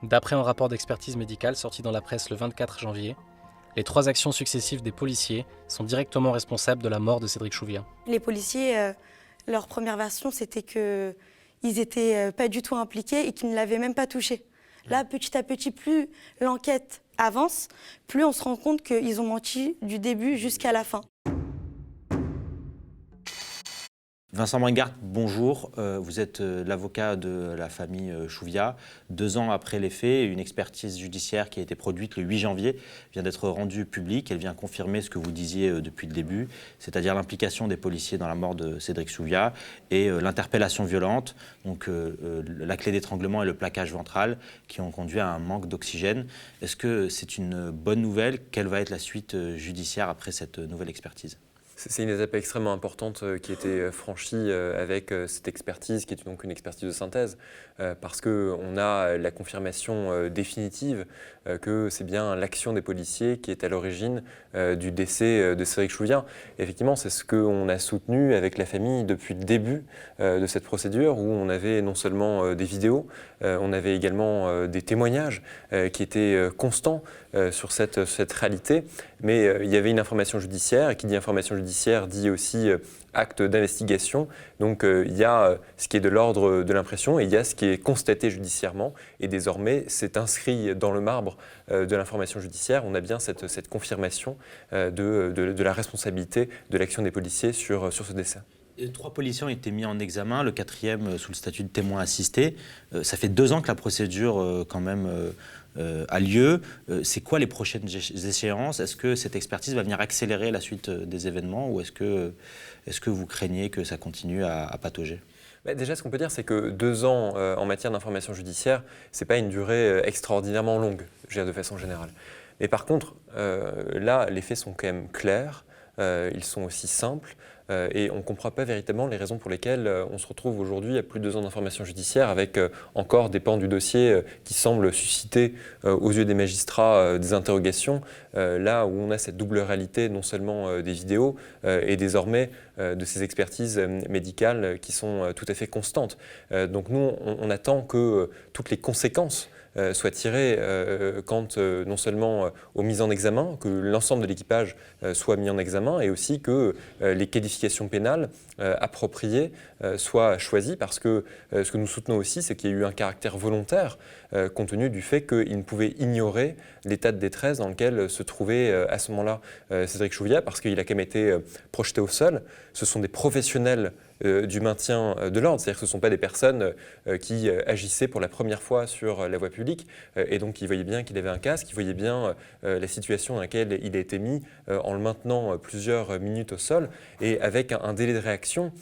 D'après un rapport d'expertise médicale sorti dans la presse le 24 janvier, les 3 actions successives des policiers sont directement responsables de la mort de Cédric Chouviat. Les policiers, leur première version, c'était qu'ils n'étaient pas du tout impliqués et qu'ils ne l'avaient même pas touché. Là, petit à petit, plus l'enquête avance, plus on se rend compte qu'ils ont menti du début jusqu'à la fin. Vincent Bringart, bonjour. Vous êtes l'avocat de la famille Chouviat. 2 ans après les faits, une expertise judiciaire qui a été produite le 8 janvier vient d'être rendue publique. Elle vient confirmer ce que vous disiez depuis le début, c'est-à-dire l'implication des policiers dans la mort de Cédric Chouviat et l'interpellation violente, donc la clé d'étranglement et le plaquage ventral qui ont conduit à un manque d'oxygène. Est-ce que c'est une bonne nouvelle? Quelle va être la suite judiciaire après cette nouvelle expertise? C'est une étape extrêmement importante qui a été franchie avec cette expertise, qui est donc une expertise de synthèse, parce qu'on a la confirmation définitive que c'est bien l'action des policiers qui est à l'origine du décès de Cédric Chouviat. Effectivement, c'est ce qu'on a soutenu avec la famille depuis le début de cette procédure, où on avait non seulement des vidéos, on avait également des témoignages qui étaient constants sur cette réalité, mais il y avait une information judiciaire, et qui dit information judiciaire dit aussi acte d'investigation. Donc il y a ce qui est de l'ordre de l'impression et il y a ce qui est constaté judiciairement. Et désormais, c'est inscrit dans le marbre de l'information judiciaire. On a bien cette confirmation de la responsabilité de l'action des policiers sur ce décès. 3 policiers ont été mis en examen, le 4e sous le statut de témoin assisté. Ça fait 2 ans que la procédure quand même a lieu. C'est quoi les prochaines échéances? Est-ce que cette expertise va venir accélérer la suite des événements ou est-ce que vous craignez que ça continue à patauger? Déjà, ce qu'on peut dire, c'est que 2 ans en matière d'information judiciaire, ce n'est pas une durée extraordinairement longue, je veux dire, de façon générale. Mais par contre, là, les faits sont quand même clairs, ils sont aussi simples. Et on ne comprend pas véritablement les raisons pour lesquelles on se retrouve aujourd'hui à plus de 2 ans d'information judiciaire avec encore des pans du dossier qui semblent susciter aux yeux des magistrats des interrogations, là où on a cette double réalité non seulement des vidéos et désormais de ces expertises médicales qui sont tout à fait constantes. Donc nous, on attend que toutes les conséquences soit tiré quant non seulement aux mises en examen, que l'ensemble de l'équipage soit mis en examen et aussi que les qualifications pénales appropriées soient choisies parce que ce que nous soutenons aussi, c'est qu'il y a eu un caractère volontaire compte tenu du fait qu'il ne pouvait ignorer l'état de détresse dans lequel se trouvait à ce moment-là Cédric Chouviat parce qu'il a quand même été projeté au sol. Ce sont des professionnels du maintien de l'ordre, c'est-à-dire que ce ne sont pas des personnes qui agissaient pour la première fois sur la voie publique et donc qui voyaient bien qu'il avait un casque, qui voyaient bien la situation dans laquelle il a été mis en le maintenant plusieurs minutes au sol et avec un délai de réaction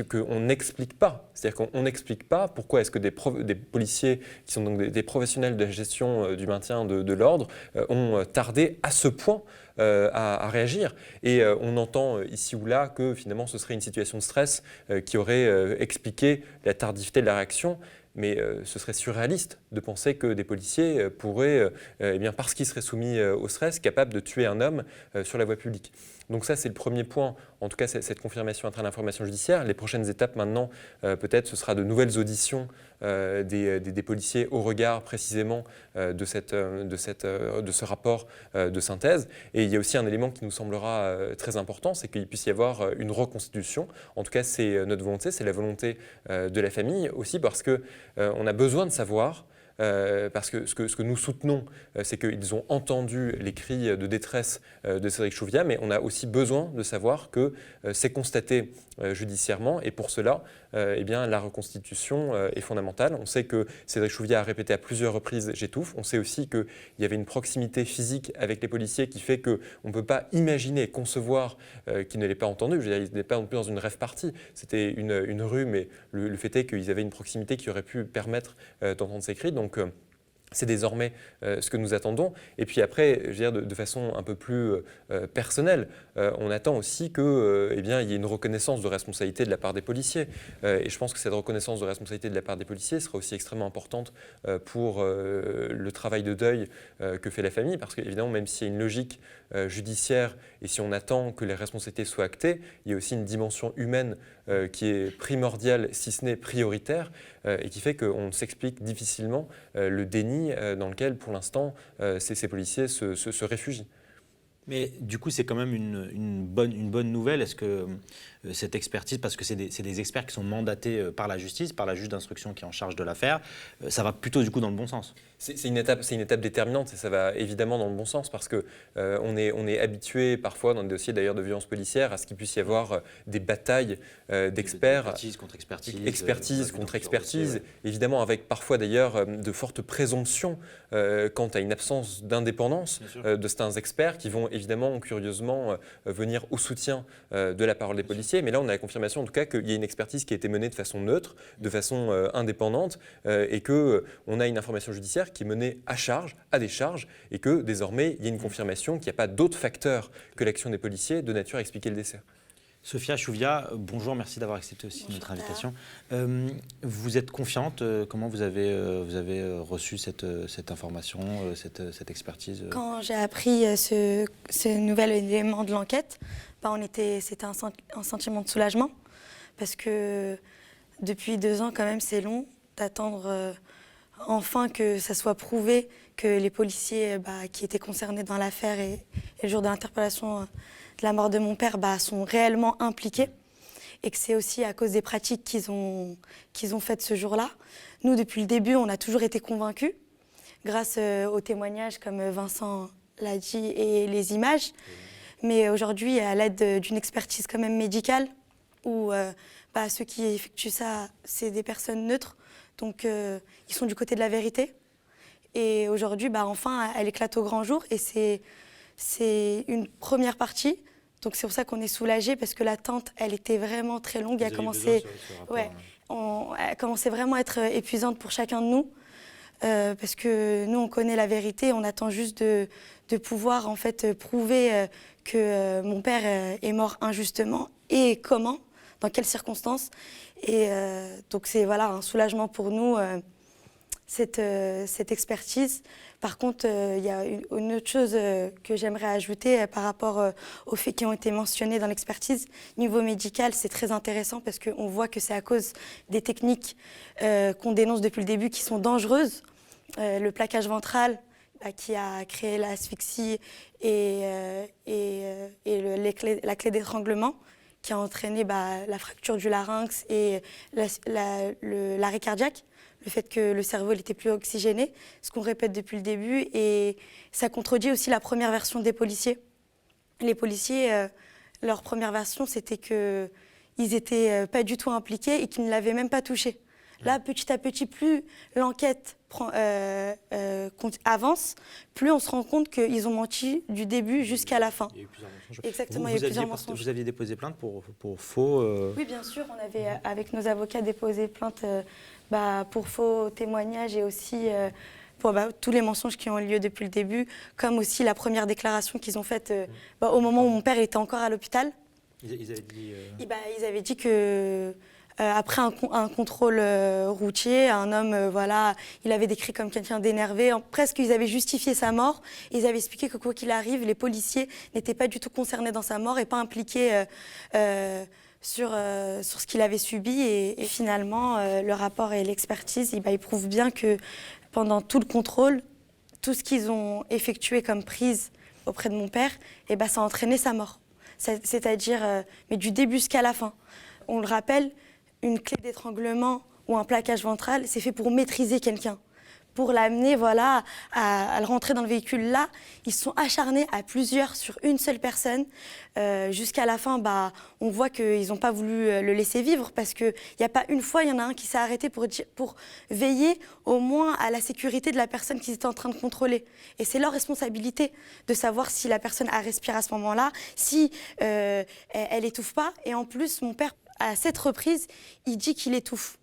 qu'on n'explique pas. C'est-à-dire qu'on n'explique pas pourquoi est-ce que des policiers qui sont donc des professionnels de la gestion du maintien de l'ordre ont tardé à ce point à réagir. Et on entend ici ou là que finalement ce serait une situation de stress qui aurait expliqué la tardivité de la réaction. Mais ce serait surréaliste de penser que des policiers pourraient, eh bien, parce qu'ils seraient soumis au stress, capables de tuer un homme sur la voie publique. Donc ça, c'est le premier point, en tout cas cette confirmation à travers l'information judiciaire. Les prochaines étapes maintenant, peut-être, ce sera de nouvelles auditions des policiers au regard précisément de ce rapport de synthèse. Et il y a aussi un élément qui nous semblera très important, c'est qu'il puisse y avoir une reconstitution. En tout cas, c'est notre volonté, c'est la volonté de la famille aussi parce qu'on a besoin de savoir. Parce que ce que nous soutenons, c'est qu'ils ont entendu les cris de détresse de Cédric Chouviat, mais on a aussi besoin de savoir que c'est constaté judiciairement, et pour cela, eh bien, la reconstitution est fondamentale. On sait que Cédric Chouviat a répété à plusieurs reprises « j'étouffe ». On sait aussi qu'il y avait une proximité physique avec les policiers qui fait qu'on ne peut pas imaginer et concevoir qu'il ne l'ait pas entendu. Je veux dire, il n'était pas non plus dans une rave party. C'était une rue, mais le fait est qu'ils avaient une proximité qui aurait pu permettre d'entendre ces cris. Donc, c'est désormais ce que nous attendons. Et puis après, je veux dire, de façon un peu plus personnelle, on attend aussi qu'il eh bien, il y ait une reconnaissance de responsabilité de la part des policiers. Et je pense que cette reconnaissance de responsabilité de la part des policiers sera aussi extrêmement importante pour le travail de deuil que fait la famille. Parce qu'évidemment, même s'il y a une logique judiciaire et si on attend que les responsabilités soient actées, il y a aussi une dimension humaine qui est primordiale, si ce n'est prioritaire, et qui fait qu'on s'explique difficilement le déni déni dans lequel, pour l'instant, ces policiers se réfugient. Mais du coup, c'est quand même une bonne nouvelle. Est-ce que cette expertise, parce que c'est des experts qui sont mandatés par la justice, par la juge d'instruction qui est en charge de l'affaire, ça va plutôt du coup dans le bon sens? C'est une étape déterminante et ça va évidemment dans le bon sens parce que on est habitué parfois dans des dossiers d'ailleurs de violence policière à ce qu'il puisse y avoir des batailles d'experts. Expertise contre expertise. Expertise contre expertise, ouais. Évidemment avec parfois d'ailleurs de fortes présomptions quant à une absence d'indépendance de certains experts qui vont évidemment curieusement venir au soutien de la parole des policiers. Mais là, on a la confirmation en tout cas qu'il y a une expertise qui a été menée de façon neutre, de façon indépendante et qu'on a une information judiciaire qui est menée à décharge et que désormais, il y a une confirmation qu'il n'y a pas d'autres facteurs que l'action des policiers de nature à expliquer le décès. Sophia Chouvia, bonjour, merci d'avoir accepté aussi notre invitation. Vous êtes confiante, comment vous avez reçu cette information, cette expertise? Quand j'ai appris ce nouvel élément de l'enquête, c'était un sentiment de soulagement parce que depuis 2 ans quand même c'est long d'attendre enfin que ça soit prouvé que les policiers qui étaient concernés dans l'affaire et le jour de l'interpellation de la mort de mon père sont réellement impliqués et que c'est aussi à cause des pratiques qu'ils ont faites ce jour-là. Nous, depuis le début, on a toujours été convaincus grâce aux témoignages comme Vincent l'a dit et les images. Mais aujourd'hui, à l'aide d'une expertise quand même médicale où ceux qui effectuent ça, c'est des personnes neutres. Donc, ils sont du côté de la vérité. Et aujourd'hui, enfin, elle éclate au grand jour. Et c'est une première partie. Donc, c'est pour ça qu'on est soulagés, parce que l'attente, elle était vraiment très longue. Elle commençait vraiment à être épuisante pour chacun de nous. Parce que nous, on connaît la vérité. On attend juste de pouvoir, en fait, prouver que mon père est mort injustement. Et comment, dans quelles circonstances. Et donc c'est un soulagement pour nous, cette expertise. Par contre, il y a une autre chose que j'aimerais ajouter par rapport aux faits qui ont été mentionnés dans l'expertise. Niveau médical, c'est très intéressant parce qu'on voit que c'est à cause des techniques qu'on dénonce depuis le début qui sont dangereuses. Le plaquage ventral qui a créé l'asphyxie et la clé d'étranglement, qui a entraîné la fracture du larynx et l'arrêt cardiaque, le fait que le cerveau n'était plus oxygéné, ce qu'on répète depuis le début. Et ça contredit aussi la première version des policiers. Les policiers, leur première version, c'était qu'ils n'étaient pas du tout impliqués et qu'ils ne l'avaient même pas touché. Là, petit à petit, plus l'enquête avance, plus on se rend compte qu'ils ont menti du début jusqu'à la fin. Il y a eu plusieurs mensonges. Exactement, il y a eu plusieurs mensonges. Vous aviez déposé plainte pour faux... Oui, bien sûr. On avait, avec nos avocats, déposé plainte pour faux témoignages et aussi pour tous les mensonges qui ont eu lieu depuis le début, comme aussi la première déclaration qu'ils ont faite au moment où mon père était encore à l'hôpital. Ils avaient dit... Ils avaient dit que... après un contrôle routier, un homme, il avait décrit comme quelqu'un d'énervé. Presque, ils avaient justifié sa mort. Ils avaient expliqué que quoi qu'il arrive, les policiers n'étaient pas du tout concernés dans sa mort et pas impliqués sur ce qu'il avait subi. Et finalement, le rapport et l'expertise, ils prouvent bien que pendant tout le contrôle, tout ce qu'ils ont effectué comme prise auprès de mon père, ça a entraîné sa mort. C'est-à-dire, mais du début jusqu'à la fin. On le rappelle, une clé d'étranglement ou un plaquage ventral, c'est fait pour maîtriser quelqu'un, pour l'amener à le rentrer dans le véhicule. Là, ils se sont acharnés à plusieurs sur une seule personne. Jusqu'à la fin, on voit qu'ils n'ont pas voulu le laisser vivre parce qu'il n'y a pas une fois, il y en a un qui s'est arrêté pour veiller au moins à la sécurité de la personne qu'ils étaient en train de contrôler. Et c'est leur responsabilité de savoir si la personne a respiré à ce moment-là, si elle étouffe pas. Et en plus, mon père, à cette reprise, il dit qu'il étouffe.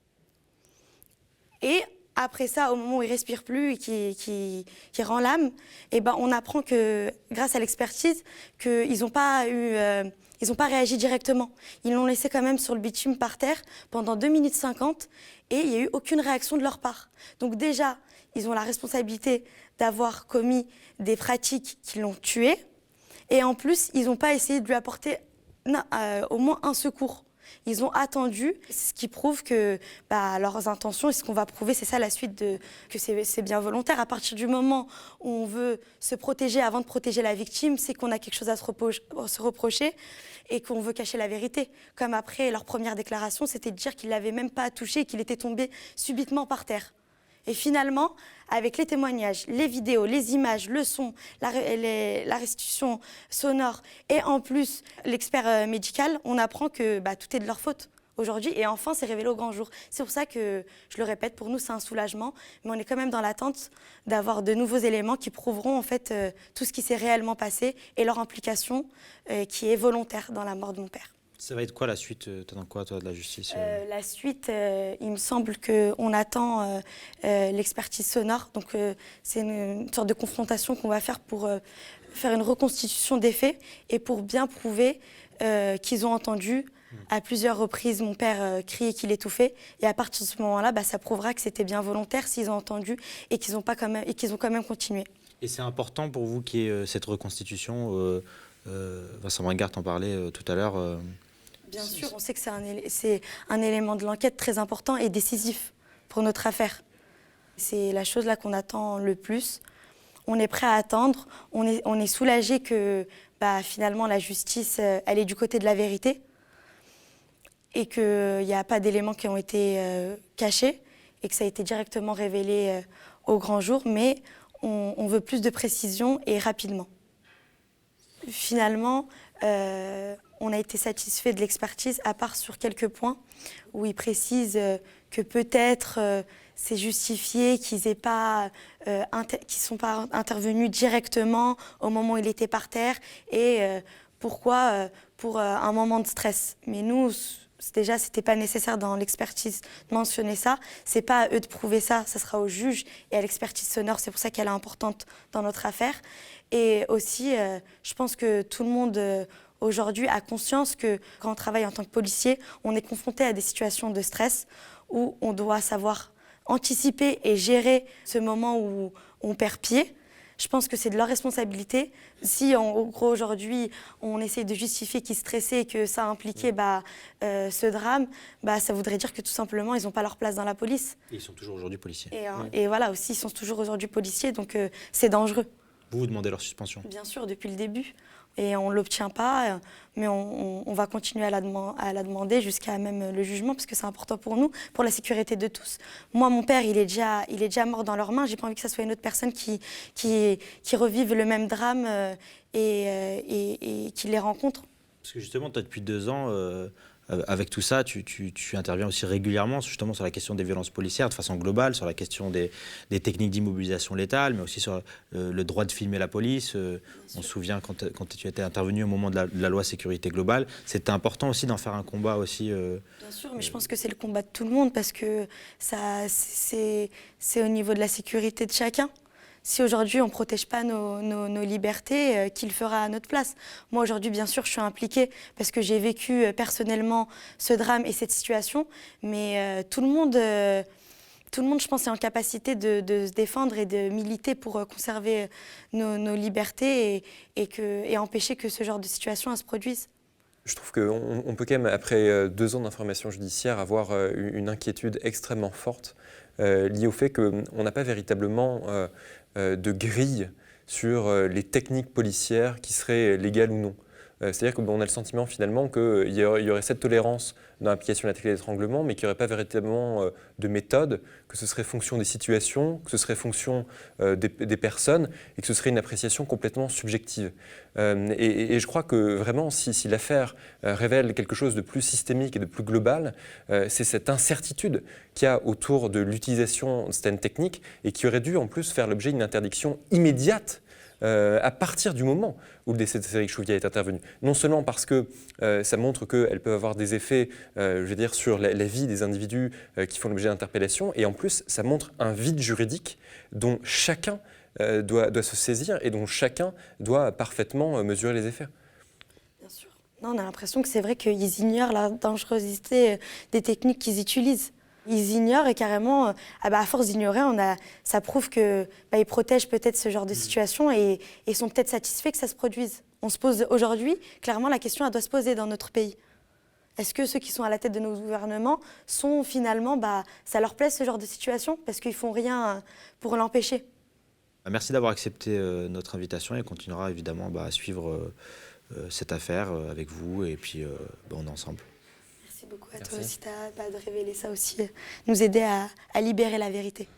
Et après ça, au moment où il respire plus et qui rend l'âme, on apprend que, grâce à l'expertise, qu'ils n'ont pas réagi directement. Ils l'ont laissé quand même sur le bitume par terre pendant 2 minutes 50 et il n'y a eu aucune réaction de leur part. Donc déjà, ils ont la responsabilité d'avoir commis des pratiques qui l'ont tué et en plus, ils n'ont pas essayé de lui apporter au moins un secours. Ils ont attendu, ce qui prouve que leurs intentions, et ce qu'on va prouver, c'est ça la suite, que c'est bien volontaire. À partir du moment où on veut se protéger avant de protéger la victime, c'est qu'on a quelque chose à se reprocher et qu'on veut cacher la vérité. Comme après, leur première déclaration, c'était de dire qu'il ne l'avait même pas touché et qu'il était tombé subitement par terre. Et finalement, avec les témoignages, les vidéos, les images, le son, la restitution sonore et en plus l'expert médical, on apprend que tout est de leur faute aujourd'hui. Et enfin, c'est révélé au grand jour. C'est pour ça que, je le répète, pour nous, c'est un soulagement. Mais on est quand même dans l'attente d'avoir de nouveaux éléments qui prouveront en fait tout ce qui s'est réellement passé et leur implication qui est volontaire dans la mort de mon père. Ça va être quoi la suite? T'attends quoi, toi, de la justice? La suite, il me semble qu'on attend l'expertise sonore. Donc, c'est une sorte de confrontation qu'on va faire pour faire une reconstitution des faits et pour bien prouver qu'ils ont entendu à plusieurs reprises mon père crier qu'il étouffait. Et à partir de ce moment-là, ça prouvera que c'était bien volontaire s'ils ont entendu et qu'ils ont quand même continué. Et c'est important pour vous qu'il y ait cette reconstitution Vincent Bringard en parlait tout à l'heure. Bien sûr, on sait que c'est un élément de l'enquête très important et décisif pour notre affaire. C'est la chose là qu'on attend le plus. On est prêt à attendre, on est soulagé que finalement la justice elle est du côté de la vérité et qu'il n'y a pas d'éléments qui ont été cachés et que ça a été directement révélé au grand jour, mais on veut plus de précision et rapidement. Finalement, on a été satisfait de l'expertise, à part sur quelques points où il précise que peut-être c'est justifié qu'ils ne sont pas intervenus directement au moment où il était par terre et pourquoi pour un moment de stress. Mais nous, déjà, ce n'était pas nécessaire dans l'expertise de mentionner ça. Ce n'est pas à eux de prouver ça, ça sera au juge et à l'expertise sonore. C'est pour ça qu'elle est importante dans notre affaire. Et aussi, je pense que tout le monde aujourd'hui a conscience que quand on travaille en tant que policier, on est confronté à des situations de stress où on doit savoir anticiper et gérer ce moment où on perd pied. Je pense que c'est de leur responsabilité. Si, en gros, aujourd'hui, on essaie de justifier qu'ils stressaient et que ça impliquait ce drame, ça voudrait dire que tout simplement, ils n'ont pas leur place dans la police. Et ils sont toujours aujourd'hui policiers. Et voilà, aussi, ils sont toujours aujourd'hui policiers, donc c'est dangereux. Vous demandez leur suspension? Bien sûr, depuis le début. Et on ne l'obtient pas, mais on va continuer à la demander jusqu'à même le jugement, parce que c'est important pour nous, pour la sécurité de tous. Moi, mon père, il est déjà mort dans leurs mains. J'ai pas envie que ça soit une autre personne qui revive le même drame et qui les rencontre. Parce que justement, toi, depuis 2 ans, avec tout ça, tu interviens aussi régulièrement justement sur la question des violences policières de façon globale, sur la question des techniques d'immobilisation létale, mais aussi sur le droit de filmer la police. On se souvient quand tu étais intervenu au moment de la loi sécurité globale, c'était important aussi d'en faire un combat aussi. Bien sûr, mais je pense que c'est le combat de tout le monde parce que c'est au niveau de la sécurité de chacun. Si aujourd'hui on ne protège pas nos libertés, qui le fera à notre place? Moi aujourd'hui, bien sûr, je suis impliquée parce que j'ai vécu personnellement ce drame et cette situation, mais tout le monde, je pense, est en capacité de se défendre et de militer pour conserver nos libertés et empêcher que ce genre de situation se produise. Je trouve qu'on peut quand même, après 2 ans d'information judiciaire, avoir une inquiétude extrêmement forte liée au fait qu'on n'a pas véritablement de grille sur les techniques policières qui seraient légales ou non. C'est-à-dire qu'on a le sentiment finalement qu'il y aurait cette tolérance dans l'application de la technique d'étranglement, mais qu'il n'y aurait pas véritablement de méthode, que ce serait fonction des situations, que ce serait fonction des personnes, et que ce serait une appréciation complètement subjective. Et je crois que vraiment, si l'affaire révèle quelque chose de plus systémique et de plus global, c'est cette incertitude qu'il y a autour de l'utilisation de certaines techniques, et qui aurait dû en plus faire l'objet d'une interdiction immédiate à partir du moment où le décès de Cédric Chouviat est intervenu. Non seulement parce que ça montre qu'elles peuvent avoir des effets sur la vie des individus qui font l'objet d'interpellations, et en plus ça montre un vide juridique dont chacun doit se saisir et dont chacun doit parfaitement mesurer les effets. Bien sûr. Non, on a l'impression que c'est vrai qu'ils ignorent la dangerosité des techniques qu'ils utilisent. Ils ignorent et carrément, à force d'ignorer, ça prouve qu'ils protègent peut-être ce genre de situation et sont peut-être satisfaits que ça se produise. On se pose aujourd'hui, clairement, la question elle doit se poser dans notre pays. Est-ce que ceux qui sont à la tête de nos gouvernements sont finalement, ça leur plaît ce genre de situation parce qu'ils font rien pour l'empêcher? Merci d'avoir accepté notre invitation et on continuera évidemment à suivre cette affaire avec vous et puis on est ensemble. Merci beaucoup à Merci. toi aussi de révéler ça aussi, nous aider à libérer la vérité.